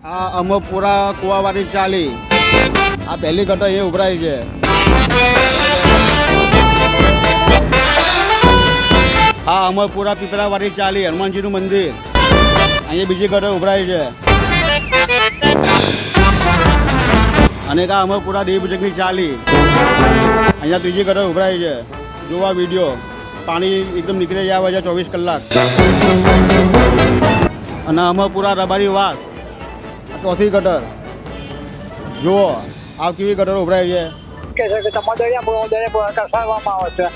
આ અમરપુરા કુવાવાડી ચાલી આ પહેલી ગટર એ ઉભરાઈ છે. આ અમરપુરા પીપળાવાડી ચાલી હનુમાનજીનું મંદિર અહીંયા બીજી ગટર ઉભરાઈ છે. અને આ અમરપુરા દેવભજકની ચાલી અહીંયા ત્રીજી ગટર ઉભરાઈ છે. જોવા વિડીયો પાણી એકદમ નીકળી જાય છે 24 કલાક. અને અમરપુરા રબારી વાસ ચોથી ગટર જુઓ આ કેવી ગટર ઉભરાઈ છે. કે છે કે તમારા દરિયા કસાડવામાં આવે છે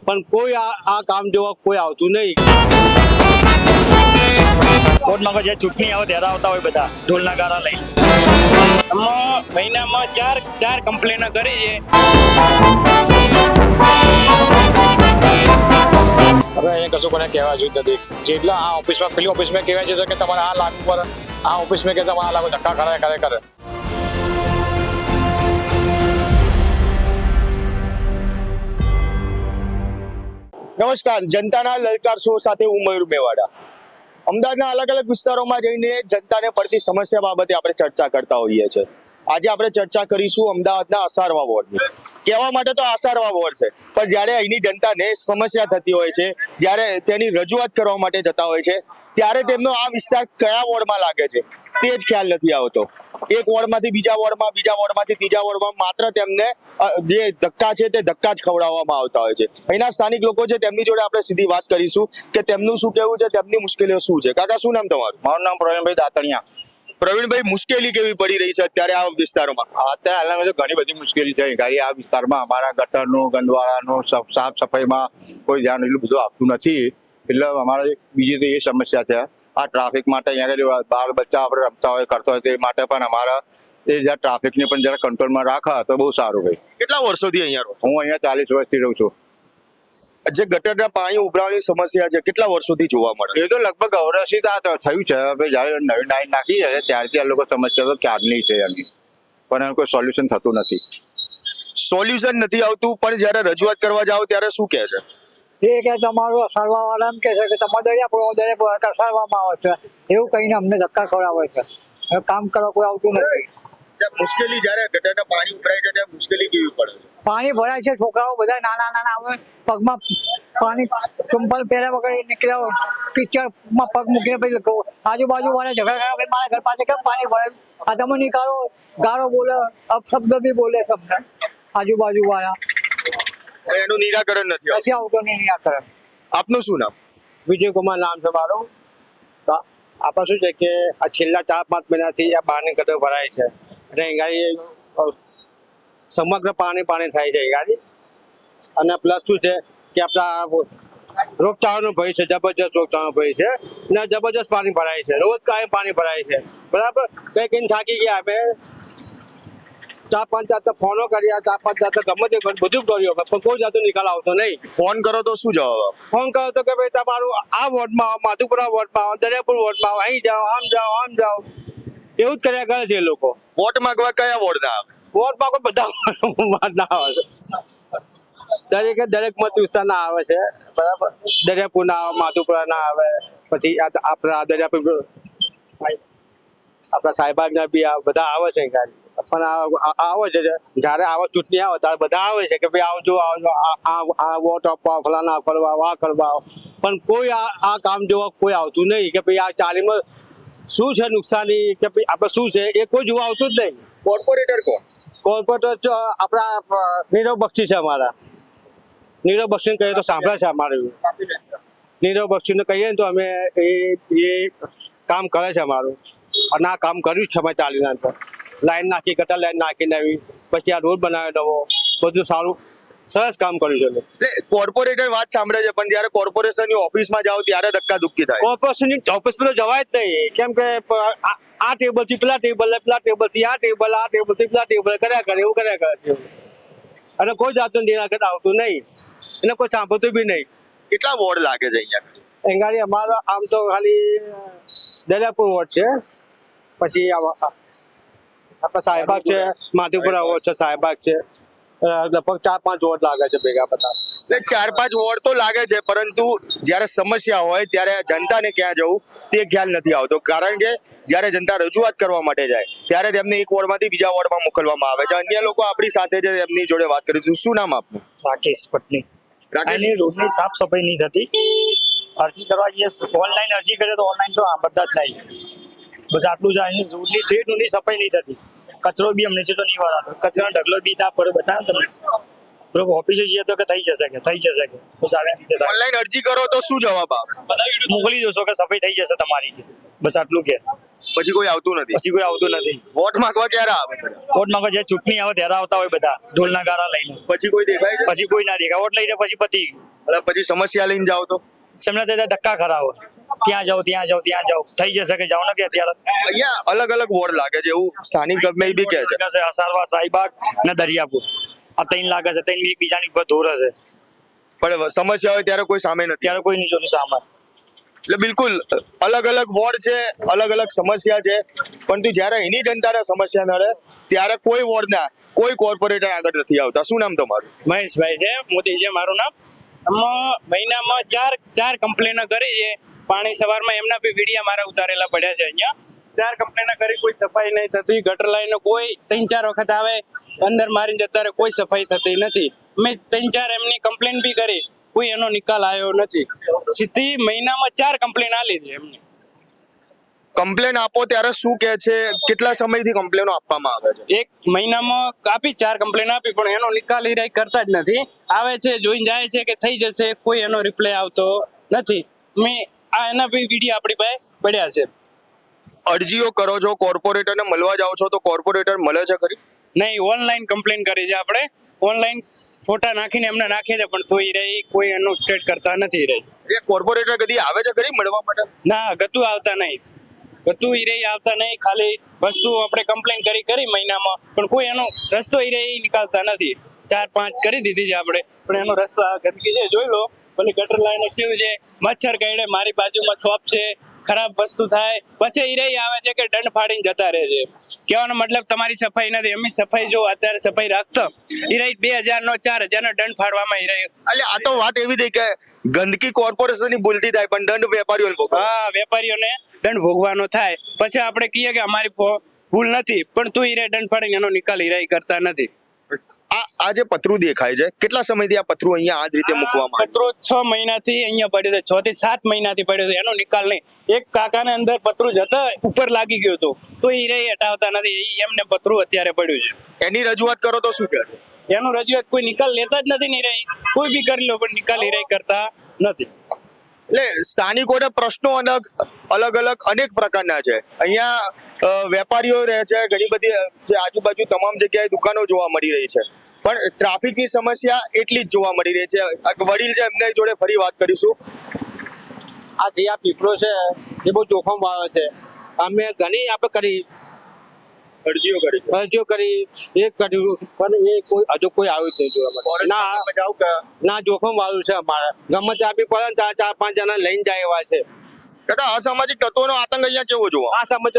પણ કોઈ આ કામ જોવા કોઈ આવતું નહીં. કોર્ટમાં જે ચૂંટણી આવે ત્યારે આવતા હોય બધા ઢોલના ગારા લઈને. મહિનામાં ચાર કમ્પ્લેન કરી છે. હવે અહીંયા કશું કોને કહેવા જોઈતું નથી. જેટલા આ ઓફિસમાં પેલી ઓફિસમાં કહેવાય છે કે તમારે આ લાગુ પર આ ઓફિસમાં કે તમારે આ લાગુ ધક્કા કરે. નમસ્કાર, જનતાના લલકાર શો સાથે હું મયુર મેવાડા. અમદાવાદના અલગ અલગ વિસ્તારોમાં જઈને જનતાને પડતી સમસ્યા બાબતે આપણે ચર્ચા કરતા હોઈએ છીએ. આજે આપણે ચર્ચા કરીશું અમદાવાદના અસારવા વોર્ડની. કહેવા માટે તો અસારવા વોર્ડ છે, પણ જ્યારે અહીંની જનતાને સમસ્યા થતી હોય છે, જ્યારે તેની રજૂઆત કરવા માટે જતા હોય છે, ત્યારે તેમનો આ વિસ્તાર કયા વોર્ડમાં લાગે છે તે જ ખ્યાલ નથી આવતો. એક વોર્ડમાંથી બીજા વોર્ડમાં, બીજા વોર્ડમાંથી ત્રીજા વોર્ડમાં માત્ર તેમને જે ધક્કા છે તે ધક્કા જ ખવડાવવામાં આવતા હોય છે. અહીંના સ્થાનિક લોકો છે તેમની જોડે આપણે સીધી વાત કરીશું કે તેમનું શું કહેવું છે, તેમની મુશ્કેલીઓ શું છે. કાકા, શું નામ તમારું? મારું નામ પ્રવીણભાઈ દાતણિયા. પ્રવીણભાઈ, મુશ્કેલી કેવી પડી રહી છે અત્યારે આ વિસ્તારોમાં? અત્યારે હાલમાં તો ઘણી બધી મુશ્કેલી છે. ગાડી આ વિસ્તારમાં અમારા ગટરનું, ગંદવાળાનું, સાફ સફાઈમાં કોઈ ધ્યાન એટલું બધું આપતું નથી. એટલે અમારે બીજી તો એ સમસ્યા છે. આ ટ્રાફિક માટે અહીંયા આગળ બાળ બચ્ચા આપણે રમતા હોય કરતા હોય તે માટે પણ અમારા એ જ્યાં ટ્રાફિકને પણ જરા કંટ્રોલમાં રાખે તો બહુ સારું ભાઈ. કેટલા વર્ષોથી અહીંયા રહો? હું અહીંયા 40 વર્ષથી રહું છું. જે ગટરના પાણી ઉભરાવાની સમસ્યા છે કેટલા વર્ષોથી જોવા મળે? એ તો લગભગ વર્ષથી આ થયું છે. ભાઈ જયારે નવી લાઈન નાખી છે ત્યારથી આ લોકો સમસ્યા તો ક્યારની છે એની, પણ એનું કોઈ સોલ્યુશન થતું નથી. સોલ્યુશન નથી આવતું, પણ જ્યારે રજૂઆત કરવા જાઓ ત્યારે શું કહે છે? એ કે તમારું અસારવા વાળા એમ કે છે કે તમારા દરિયા કસાડવામાં આવે છે એવું કહીને અમને ધક્કા ખવડાવે છે. હવે કામ કરવા કોઈ આવતું નથી. મુશ્કેલી જ્યારે ગટરના પાણી ઉભરાય છે ત્યારે મુશ્કેલી કેવી પડે છે? પાણી ભરાય છે, છોકરાઓ બધા નાના આવે, પગમાં પાણી ચંપલ પહેર્યા વગર નીકળ્યા કિચડમાં પગ મૂકીને પછી આજુબાજુ વાળા ઝઘડા કર્યા, ભાઈ મારા ઘર પાસે કેમ પાણી ભરાય, આ તમે નીકાળો, ગારો બોલે, અપશબ્દ બી બોલે સમને આજુબાજુ વાળા. એનું નિરાકરણ નથી પછી આવતું નિરાકરણ. આપનું શું નામ? વિજયકુમાર નામ છે મારું. આપણે શું છે કે આ છેલ્લા 4-5 મહિનાથી આ બહારની ગટર ભરાય છે અને ગાડી સમગ્ર પાણી થાય છે ગાડી. અને પ્લસ શું છે કે આપણા રોગચાળાનો ભય છે, જબરજસ્ત રોગચાળાનો ભય છે ને જબરજસ્ત પાણી ભરાય છે. રોજ કાયમ પાણી ભરાય છે. બરાબર, કઈ થાકી ગયા અમે 4-5 જાતના ફોનો કર્યા, 4-5 જાતના ગમે તે બધું કર્યું પણ કોઈ જાતનો નિકાલ આવતો નહીં. ફોન કરો તો શું જવાબ આપો? ફોન કરો તો કે ભાઈ તમારું આ વોર્ડમાં, માધુપુરા વોર્ડમાં, દરિયાપુર વોર્ડમાં, અહીં જાઓ, આમ જાઓ એવું જ કર્યા કરે છે એ લોકો. વોટ માંગવા કયા વોર્ડના આવે? વોર્ડમાં કોઈ બધા ના આવે છે. દરેક મત વિસ્તારના આવે છે. બરાબર, દરિયાપુર ના આવે, માધુપુરા ના આવે, પછી આપણા દરિયાપુર આપણા સાહેબાના બી બધા આવે છે ગાડી. પણ આવે છે જયારે આવા ચૂંટણી આવે ત્યારે બધા આવે છે કે ભાઈ આવજો આ વોટ આપવા, ફલાના કરવા, આ કરવા, પણ કોઈ આ કામ જોવા કોઈ આવતું નહીં કે ભાઈ આ ચાલીમાં શું છે નુકસાની કે ભાઈ આપણે શું છે એ કોઈ જોવા આવતું જ નહીં. કોર્પોરેટર કોણ? કોર્પોરેટર આપણા નીરવ બક્ષી છે અમારા. નીરવ બક્ષીને કહીએ તો સાંભળે છે અમારું. નીરવ બક્ષીને કહીએ ને તો અમે એ કામ કરે છે અમારું. અને આ કામ કર્યું જ છે અમે ચાલીના અંદર. લાઈન નાખી, ગટર લાઈન નાખી નવી, પછી આ રોડ બનાવ્યો નવો, બધું સારું સરસ કામ કર્યું છે. એટલે કોર્પોરેટર વાત સાંભળે છે, પણ જ્યારે કોર્પોરેશનની ઓફિસમાં જાઓ ત્યારે ધક્કા ધુક્કી થાય. કોર્પોરેશનની ઓફિસમાં તો જવાય જ નહીં, કેમ કે આ ટેબલથી પેલા ટેબલ, પેલા ટેબલથી આ ટેબલ, આ ટેબલથી પેલા ટેબલ કર્યા કરે એવું કર્યા કરે છે. અને કોઈ જાતનું નિરાકરણ આવતું નહીં, એને કોઈ સાંભળતું બી નહીં. કેટલા વોર્ડ લાગે છે અહીંયા? ગાડી અમારો આમ તો ખાલી દરિયાપુર વોર્ડ છે, પછી આપણા સાહેબાગ છે, માધુપુરા વોર્ડ છે, સાહેબાગ છે, લગભગ 4-5 વોર્ડ લાગે છે ભેગા બધા. એટલે 4-5 વોર્ડ તો લાગે છે, પરંતુ જ્યારે સમસ્યા હોય ત્યારે જનતાને ક્યાં જવું તે ખ્યાલ નથી આવતો. કારણ કે જ્યારે જનતા રજૂઆત કરવા માટે જાય ત્યારે તેમને એક વોર્ડમાંથી બીજા વોર્ડમાં મોકલવામાં આવે છે. અન્ય લોકો આપણી સાથે છે, એમની જોડે વાત કરીશું. શું નામ આપનું? રાકેશ પટની. રાકેશ, આની રોડની સાફ સફાઈ નહીં થતી. અરજી કરવા જઈએ ઓનલાઈન અરજી કરે તો ઓનલાઈન તો બધા જ નહીં. બસ આટલું જ. અહીં રોડની ટ્રેડની સફાઈ નહીં થતી. કચરો બી અમને છે તો નહીં વાળાતો. કચરાનો ઢગલો બી ત્યાં પડે બતાવે તમને. લોકો ઓફિસે જઈએ તો કે થઈ જશે બસ આવી રીતે થાય. ઓનલાઈન અરજી કરો તો શું જવાબ આવે? મોકલી દોશો કે સફાઈ થઈ જશે તમારી કે બસ આટલું કે પછી કોઈ આવતું નથી. પછી કોઈ આવતું નથી. વોટ માંગવા ક્યારે આવે? કોર્ટમાં જે ચૂંટણી આવે ત્યારે આવતા હોય બધા ઢોલના ગારા લઈને. પછી કોઈ દેખાય છે? પછી કોઈ ના દેખાય. વોટ લઈને પછી પતી ગયું. એટલે પછી સમસ્યા લઈને જાઓ તો એમના ત્યાં ધક્કા ખરા હોય. ત્યાં જાઓ થઈ જશે કે જાઓ ને કે અત્યારે અહીંયા અલગ અલગ વોર્ડ લાગે છે એવું સ્થાનિક ગમે બી કહે છે. અસારવા સાઈબાગ ને દરિયાપુર આ ત્રણ લાગે છે. ત્રણ એકબીજાની ઉપર દોરે છે. પણ સમસ્યા હોય ત્યારે કોઈ સામે નથી. ત્યારે કોઈ નહીં જોતું સામે. એટલે બિલકુલ અલગ અલગ વોર્ડ છે, અલગ અલગ સમસ્યા છે, પરંતુ જ્યારે એની જનતાને સમસ્યા નડે ત્યારે કોઈ વોર્ડના કોઈ કોર્પોરેટર આગળ નથી આવતા. શું નામ તમારું? મહેશભાઈ છે, મોદી છે મારું નામ. મહિનામાં ચાર કમ્પ્લેનો કરી છે. પાણી સવારમાં એમના બી વિડીયા મારા ઉતારેલા પડ્યા છે. અહીંયા 4 કમ્પ્લેનો કરી, કોઈ સફાઈ નહીં થતી. ગટર લાઈનો કોઈ 3-4 વખત આવે, અંદર મારીને જતા રહે, કોઈ સફાઈ થતી નથી. મેં 3-4 એમની કમ્પ્લેન બી કરી, કોઈ એનો નિકાલ આવ્યો નથી. સીધી મહિનામાં 4 કમ્પ્લેન આલી છે એમને. કમ્પ્લેન આપો ત્યારે શું કહે છે? કેટલા સમયથી કમ્પ્લેનો આપવામાં આવે છે? એક મહિનામાં આપી 4 કમ્પ્લેન આપી, પણ એનો નિકાલ એ કરતા જ નથી. આવે છે, જોઈને જાય છે કે થઈ જશે, કોઈ એનો રિપ્લાય આવતો નથી. મેં એના બી વિડીયો આપણી પાસે પડ્યા છે. અરજીઓ કરો છો, કોર્પોરેટરને મળવા જાઓ છો, તો કોર્પોરેટર મળે છે ખરી? નહીં, ઓનલાઈન કમ્પ્લેન કરી છે આપણે. ઓનલાઈન ફોટા નાખીને એમને નાખીએ છે, પણ તોય રહી કોઈ એનું સ્ટેટ કરતા નથી રહી. એ કોર્પોરેટર કદી આવે છે ખરી મળવા માટે? ના, ગતું આવતા નહીં. ગતું ઈ રહી આવતા નહીં. ખાલી વસ્તુ આપણે કમ્પ્લેન કરી મહિનામાં, પણ કોઈ એનો રસ્તો ઈ રહી નીકાળતા નથી. 4-5 કરી દીધી છે આપણે, પણ એનો રસ્તો આ ગંદકી છે, જોઈ લો. પેલી ગટર લાઈન કેવું છે, મચ્છર કરડે, મારી બાજુમાં શોપ છે, ખરાબ વસ્તુ થાય, પછી ઈ રહી આવે છે કે દંડ ફાડીને જતા રહે છે. કહેવાનો મતલબ તમારી સફાઈ નથી. અમે સફાઈ જો અત્યારે સફાઈ રાખતો ઈ રહી 2000 નો 4000 નો દંડ ફાડવામાં ઈ રહી. એટલે આ તો વાત એવી થઈ કે ગંદકી કોર્પોરેશનની ભૂલથી થાય, પણ દંડ વેપારીઓને ભોગવવો. હા, વેપારીઓને દંડ ભોગવાનો થાય. પછી આપણે કહીએ કે અમારી ભૂલ નથી, પણ તું ઈ રહી દંડ ફાડીને એનો નિકાલ ઈ રહી કરતા નથી. આ જે પતરું દેખાય છે, કેટલા સમયથી આ પતરું અહીંયા આ જ રીતે મૂકવામાં આવ્યું? પત્રો 6 મહિનાથી અહીંયા પડ્યો છે. 6 થી 7 મહિનાથી પડ્યો છે. એનો નિકાલ નહીં. એક કાકાને અંદર પતરું જતા ઉપર લાગી ગયું હતું, તો એ રહી હટાવતા નથી. એમને પતરું અત્યારે પડ્યું છે. એની રજૂઆત કરો તો શું કહે? એનું રજૂઆત કોઈ નિકાલ લેતા જ નથી. ની રહી કોઈ બી કરી લો, પણ નિકાલ એ રહી કરતા નથી. એટલે સ્થાનિકોને પ્રશ્નો અલગ અલગ અનેક પ્રકારના છે. અહીંયા વેપારીઓ રહે છે, ઘણી બધી જે આજુબાજુ તમામ જગ્યાએ દુકાનો જોવા મળી રહી છે, પણ ટ્રાફિકની સમસ્યા એટલી જ જોવા મળી રહી છે. એક વડીલ છે, એમના જોડે ફરી વાત કરીશું. આ જે આ પીપળો છે એ બહુ જોખમ વાળો છે. અમે ઘણી આપણે કરી અરજીઓ કરી એક કર્યું, પણ એ કોઈ હજુ કોઈ આવ્યું જ નહીં જોવા માટે. ના જોખમ વાળું છે અમારે. ગમે ત્યાં બી પડે ને 4-5 જણા લઈને જાય એવા છે. કાકા, અસામાજિક તત્વોનો આતંક અહીંયા કેવો જોવા? આ સમજ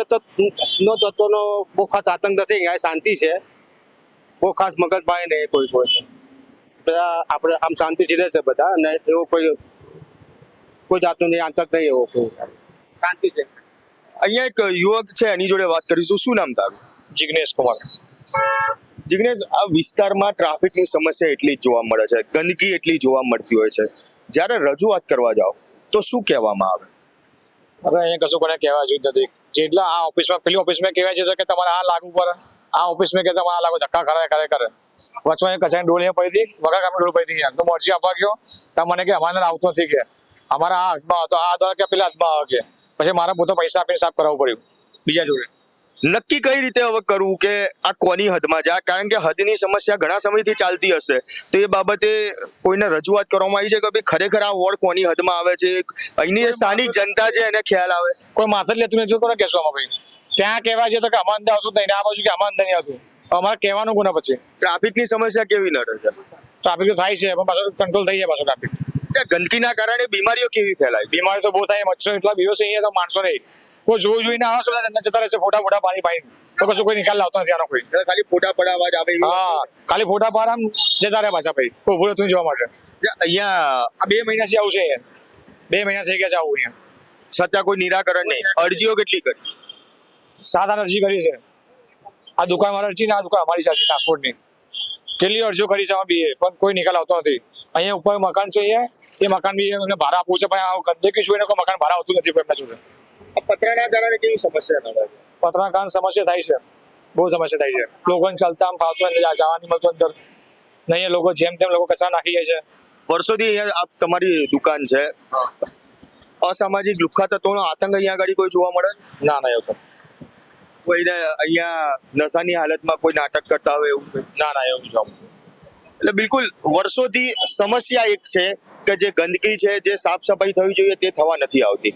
નો તત્વોનો બહુ ખાસ આતંક નથી. અહીંયા શાંતિ છે, બહુ ખાસ મગજભાઈ નહીં કોઈ બધા આપણે આમ શાંતિથી રહે છે બધા, અને એવો કોઈ જાતનો નહીં આતંક નહીં, એવો કોઈ શાંતિ છે. અહીંયા એક યુવક છે, એની જોડે વાત કરીશું. શું નામ તારું? જિગ્નેશ કુમાર. જિગ્નેશ, આ વિસ્તારમાં ટ્રાફિકની સમસ્યા એટલી જ જોવા મળે છે, ગંદકી એટલી જોવા મળતી હોય છે. જ્યારે રજૂઆત કરવા જાઓ તો શું કહેવામાં આવે? હવે અહીંયા કશું કોને કહેવા જેવું નથી. જેટલા આ ઓફિસમાં પેલી ઓફિસમાં કહેવાય છે કે તમારે આ લાગુ પડે, આ ઓફિસમાં કે તમારે આ લાગુ, ધક્કા કરે. વચમાં કચાઈ ડોલ અહીંયા પડી હતી, વગર કામ ડોલ પડી હતી. તો અરજી આપવા ગયો તો મને કે અમારે આવતો નથી, કે અમારા આ હાથમાં હતો, આ દ્વારા કે પેલા હાથમાં આવે, કે પછી મારા પોતે પૈસા આપીને સાફ કરાવવું પડ્યું બીજા જોડે. નક્કી કઈ રીતે હવે કરવું કે આ કોની હદમાં છે? કારણ કે હદની સમસ્યા ઘણા સમયથી ચાલતી હશે, તો એ બાબતે કોઈને રજૂઆત કરવામાં આવી છે કે ભાઈ ખરેખર આ વોર્ડ કોની હદમાં આવે છે? અહીંની જે સ્થાનિક જનતા છે એને ખ્યાલ આવે? કોઈ માથે જ લેતું નથી. કોને કહેશું આમાં ભાઈ? ત્યાં કહેવાય છે તો કે આમાં અંદર આવતું જ નહીં, આ બાજુ કે આમાં અંદર નહીં આવતું. અમારે કહેવાનું કોને પછી? ટ્રાફિકની સમસ્યા કેવી નડે છે? ટ્રાફિક તો થાય છે, પણ પાછું કંટ્રોલ થઈ જાય પાછું ટ્રાફિક. ગંદકીના કારણે બીમારીઓ કેવી ફેલાય? બીમારી તો બહુ થાય. મચ્છર એટલા દિવસે અહીંયા તો માણસો નહીં. કોઈ જોઈને આવે છે, બધા જતા રહેશે ફોટા પાણી તો કશું કોઈ નિકાલ લાવતો નથી આનો કોઈ. ખાલી ફોટા પડાવવા જ આવે? હા, ખાલી ફોટા પાડ આમ જતા રહ્યા પાછા ભાઈ, કોઈ ભૂલ હતું જોવા માટે. અહીંયા આ 2 મહિનાથી આવું છે 2 મહિના થઈ ગયા છે આવું અહીંયા છતાં કોઈ નિરાકરણ નહીં. અરજીઓ કેટલી કરી? 7 અરજી કરી છે. આ દુકાન વાળા અરજી ને આ દુકાન અમારી સાથે ટ્રાન્સપોર્ટની કેટલી અરજીઓ કરી છે બી પણ કોઈ નિકાલ આવતો નથી. અહીંયા ઉપર મકાન છે એ મકાન બી એમને ભાડા આપવું છે પણ આ ગંદકી જોઈને કોઈ મકાન ભાડા આવતું નથી કોઈ એમના જોડે. આ પતરાના કારણે કેવી સમસ્યા નડે? પતરાના કારણે સમસ્યા થાય છે, બહુ સમસ્યા થાય છે. લોકોને ચાલતા ફાવતું અંદર જવા નહીં મળતું અંદર નહીં. લોકો જેમ તેમ લોકો કચરા નાખી જાય છે. વર્ષોથી અહીંયા તમારી દુકાન છે, અસામાજિક લુખ્ખા તત્વોનો આતંક અહીંયા આગળ કોઈ જોવા મળે? ના ના એવું તો કોઈને અહીંયા નશાની હાલતમાં કોઈ નાટક કરતા હોય એવું કંઈ? ના ના એવું જોવા મળે. એટલે બિલકુલ વર્ષોથી સમસ્યા એક છે કે જે ગંદકી છે, જે સાફ સફાઈ થવી જોઈએ તે થવા નથી આવતી.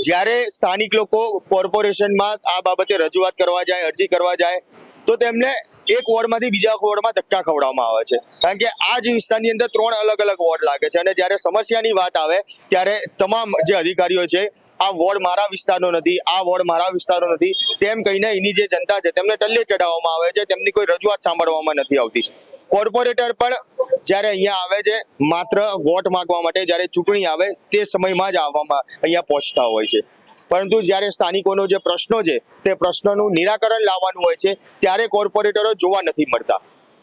જ્યારે સ્થાનિક લોકો કોર્પોરેશનમાં આ બાબતે રજૂઆત કરવા જાય, અરજી કરવા જાય તો તેમને એક વોર્ડમાંથી બીજા વોર્ડમાં ધક્કા ખવડાવવામાં આવે છે. કારણ કે આ જ વિસ્તારની અંદર 3 અલગ અલગ વોર્ડ લાગે છે અને જ્યારે સમસ્યાની વાત આવે ત્યારે તમામ જે અધિકારીઓ છે આ વોર્ડ મારા વિસ્તારનો નથી, આ વોર્ડ મારા વિસ્તારનો નથી તેમ કહીને એની જે જનતા છે તેમને ટલ્લે ચડાવવામાં આવે છે. તેમની કોઈ રજૂઆત સાંભળવામાં નથી આવતી. કોર્પોરેટર પણ જ્યારે અહીંયા આવે છે માત્ર વોટ માંગવા માટે, જ્યારે ચૂંટણી આવે તે સમયમાં જ આવવામાં અહીંયા પહોંચતા હોય છે. પરંતુ જ્યારે સ્થાનિકોનો જે પ્રશ્નો છે તે પ્રશ્નોનું નિરાકરણ લાવવાનું હોય છે ત્યારે કોર્પોરેટરો જોવા નથી મળતા.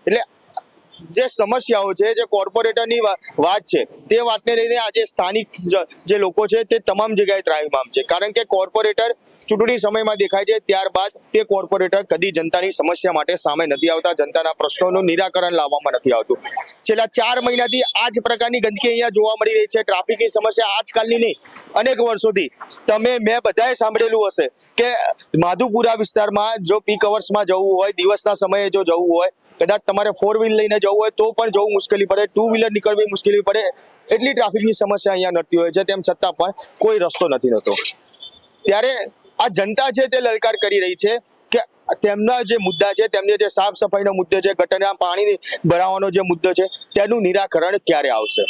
એટલે જે સમસ્યાઓ છે, જે કોર્પોરેટરની વાત છે તે વાતને લઈને આજે સ્થાનિક જે લોકો છે તે તમામ જગ્યાએ ત્રાહિમામ છે. કારણ કે કોર્પોરેટર ચૂંટણી સમયમાં દેખાય છે, ત્યારબાદ તે કોર્પોરેટર કદી જનતાની સમસ્યા માટે સામે નથી આવતા, જનતાના પ્રશ્નોનું નિરાકરણ લાવવામાં નથી આવતું. છેલ્લા 4 મહિનાથી આ જ પ્રકારની ગંદકી અહીંયા જોવા મળી રહી છે. ટ્રાફિકની સમસ્યા આજકાલની નહીં, અનેક વર્ષોથી મેં બધાએ સાંભળેલું હશે કે માધુપુરા વિસ્તારમાં જો પીક અવર્સમાં જવું હોય, દિવસના સમયે જો જવું હોય, કદાચ તમારે 4 વ્હીલ લઈને જવું હોય તો પણ જવું મુશ્કેલી પડે, 2 વ્હીલર નીકળવી મુશ્કેલી પડે. એટલી ટ્રાફિકની સમસ્યા અહીંયા નડતી હોય છે, તેમ છતાં પણ કોઈ રસ્તો નથી થતો. ત્યારે આ જનતા છે તે લલકાર કરી રહી છે કે તેમના જે મુદ્દા છે, તેમને જે સાફ સફાઈનો મુદ્દો છે, ગટરના પાણી ભરાવાનો જે મુદ્દો છે તેનું નિરાકરણ ક્યારે આવશે?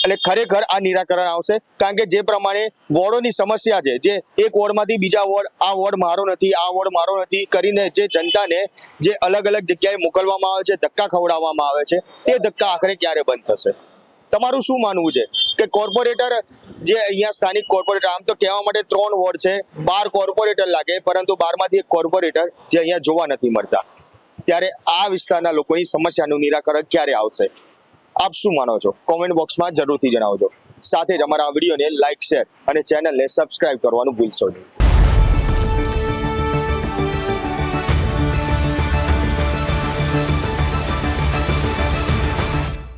એટલે ખરેખર આ નિરાકરણ આવશે. કારણ કે જે પ્રમાણે વોર્ડોની સમસ્યા છે, જે એક વોર્ડમાંથી બીજા વોર્ડ, આ વોર્ડ મારો નથી, આ વોર્ડ મારો નથી કરીને જે જનતાને જે અલગ અલગ જગ્યાએ મોકલવામાં આવે છે, ધક્કા ખવડાવવામાં આવે છે, તે ધક્કા આખરે ક્યારે બંધ થશે? તમારું શું માનવું છે કે કોર્પોરેટર જે અહીંયા સ્થાનિક કોર્પોરેટર, આમ તો કહેવા માટે 3 વોર્ડ છે, 12 કોર્પોરેટર લાગે, પરંતુ 12માંથી એક કોર્પોરેટર જે અહીંયા જોવા નથી મળતા, ત્યારે આ વિસ્તારના લોકોની સમસ્યાનું નિરાકરણ ક્યારે આવશે? આપ શું માનો છો? કોમેન્ટ બોક્સમાં જરૂરથી જણાવજો. સાથે જ અમારા આ વિડીયોને લાઇક, શેર અને ચેનલને સબસ્ક્રાઇબ કરવાનું ભૂલશો નહીં.